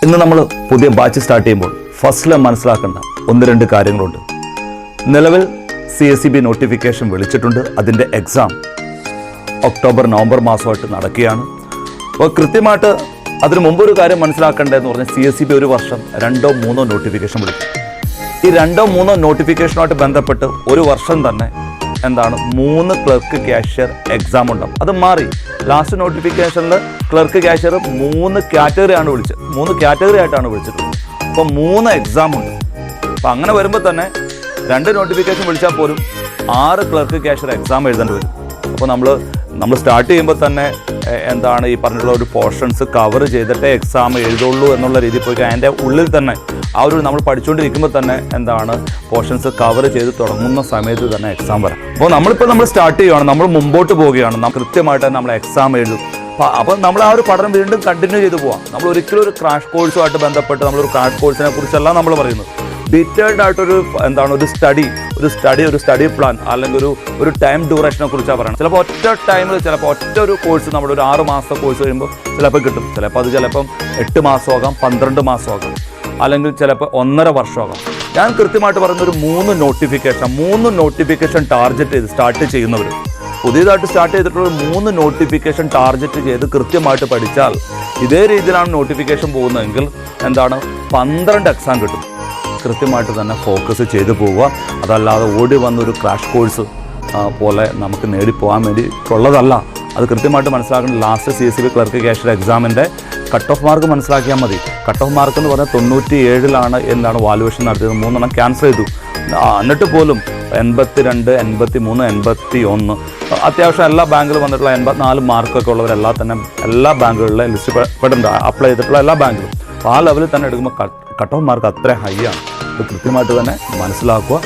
ഇന്ന് നമ്മൾ പുതിയ ബാച്ച് സ്റ്റാർട്ട് ചെയ്യുമ്പോൾ ഫസ്റ്റിൽ മനസ്സിലാക്കേണ്ട 1-2 കാര്യങ്ങളുണ്ട്. നിലവിൽ CSEB നോട്ടിഫിക്കേഷൻ വിളിച്ചിട്ടുണ്ട്. അതിൻ്റെ എക്സാം ഒക്ടോബർ നവംബർ മാസമായിട്ട് നടക്കുകയാണ്. അപ്പോൾ കൃത്യമായിട്ട് അതിന് മുമ്പൊരു കാര്യം മനസ്സിലാക്കേണ്ടതെന്ന് പറഞ്ഞാൽ CSEB ഒരു വർഷം 2-3 നോട്ടിഫിക്കേഷൻ വിളിക്കും. ഈ 2-3 നോട്ടിഫിക്കേഷനുമായിട്ട് ബന്ധപ്പെട്ട് ഒരു വർഷം തന്നെ 3 ക്ലർക്ക് ക്യാഷ്യർ എക്സാം ഉണ്ടാവും. അത് മാറി ലാസ്റ്റ് നോട്ടിഫിക്കേഷനിൽ ക്ലർക്ക് ക്യാഷ്യർ 3 കാറ്റഗറിയാണ് വിളിച്ചത്. 3 കാറ്റഗറി ആയിട്ടാണ് വിളിച്ചിട്ടുള്ളത്. അപ്പോൾ 3 എക്സാം ഉണ്ട്. അപ്പോൾ അങ്ങനെ വരുമ്പോൾ തന്നെ 2 നോട്ടിഫിക്കേഷൻ വിളിച്ചാൽ പോലും 6 ക്ലർക്ക് ക്യാഷ്യർ എക്സാം എഴുതേണ്ടി വരും. അപ്പോൾ നമ്മൾ സ്റ്റാർട്ട് ചെയ്യുമ്പോൾ തന്നെ ഈ പറഞ്ഞിട്ടുള്ള ഒരു പോർഷൻസ് കവർ ചെയ്തിട്ടേ എക്സാം എഴുതുള്ളൂ എന്നുള്ള രീതിയിൽ പോയി അതിൻ്റെ ഉള്ളിൽ തന്നെ നമ്മൾ പഠിച്ചുകൊണ്ടിരിക്കുമ്പോൾ തന്നെ പോർഷൻസ് കവർ ചെയ്ത് തുടങ്ങുന്ന സമയത്ത് തന്നെ എക്സാം വരാം. അപ്പോൾ നമ്മൾ സ്റ്റാർട്ട് ചെയ്യുകയാണ്, നമ്മൾ മുമ്പോട്ട് പോവുകയാണ്, കൃത്യമായിട്ട് തന്നെ നമ്മൾ എക്സാം എഴുതും. അപ്പോൾ നമ്മൾ ഒരു പഠനം വീണ്ടും കണ്ടിന്യൂ ചെയ്ത് പോവാം. നമ്മൾ ഒരിക്കലും ഒരു ക്രാഷ് കോഴ്സുമായിട്ട് ബന്ധപ്പെട്ട് നമ്മളൊരു ക്രാഷ് കോഴ്സിനെ കുറിച്ചല്ല നമ്മൾ പറയുന്നത്. ഡീറ്റെയിൽഡ് ആയിട്ടൊരു ഒരു സ്റ്റഡി പ്ലാൻ അല്ലെങ്കിൽ ഒരു ടൈം ഡ്യൂറേഷനെ കുറിച്ചാണ് പറയുന്നത്. ചിലപ്പോൾ ഒറ്റ ടൈമിൽ ഒറ്റ ഒരു കോഴ്സ് നമ്മുടെ ഒരു 6 മാസത്തെ കോഴ്സ് കഴിയുമ്പോൾ ചിലപ്പോൾ കിട്ടും. ചിലപ്പോൾ 8 മാസമാകാം, 12 മാസമാകാം, അല്ലെങ്കിൽ ചിലപ്പോൾ 1.5 വർഷമാകാം. ഞാൻ കൃത്യമായിട്ട് പറയുന്ന ഒരു 3 നോട്ടിഫിക്കേഷൻ ടാർഗറ്റ് ചെയ്ത് സ്റ്റാർട്ട് ചെയ്യുന്നവർ, പുതിയതായിട്ട് സ്റ്റാർട്ട് ചെയ്തിട്ടുള്ള 3 നോട്ടിഫിക്കേഷൻ ടാർഗറ്റ് ചെയ്ത് കൃത്യമായിട്ട് പഠിച്ചാൽ ഇതേ രീതിയിലാണ് നോട്ടിഫിക്കേഷൻ പോകുന്നതെങ്കിൽ 12 എക്സാം കിട്ടും. കൃത്യമായിട്ട് തന്നെ ഫോക്കസ് ചെയ്തു പോവുക. അതല്ലാതെ ഓടി വന്നൊരു ക്രാഷ് കോഴ്സ് പോലെ നമുക്ക് നേടിപ്പോകാൻ വേണ്ടിയിട്ടുള്ളതല്ല. അത് കൃത്യമായിട്ട് മനസ്സിലാക്കണം. ലാസ്റ്റ് CSEB ക്ലർക്ക് ക്യാഷ്യർ എക്സാമിൻ്റെ കട്ട് ഓഫ് മാർക്ക് മനസ്സിലാക്കിയാൽ മതി. കട്ട് ഓഫ് മാർക്ക് എന്ന് പറഞ്ഞാൽ 97 വാല്യുവേഷൻ നടത്തിയത്. 3 ക്യാൻസൽ ചെയ്തു. എന്നിട്ട് പോലും 82, 83, 81 അത്യാവശ്യം എല്ലാ ബാങ്കിലും വന്നിട്ടുള്ള 84 മാർക്കൊക്കെ ഉള്ളവരെല്ലാം തന്നെ എല്ലാ ബാങ്കുകളിലെ ലിസ്റ്റ് പെടുന്നുണ്ട്. അപ്ലൈ ചെയ്തിട്ടുള്ള എല്ലാ ബാങ്കിലും ആ ലെവലിൽ തന്നെ എടുക്കുമ്പോൾ കട്ട് ഓഫ് മാർക്ക് അത്ര ഹൈ ആണ്. അത് കൃത്യമായിട്ട് തന്നെ മനസ്സിലാക്കുക.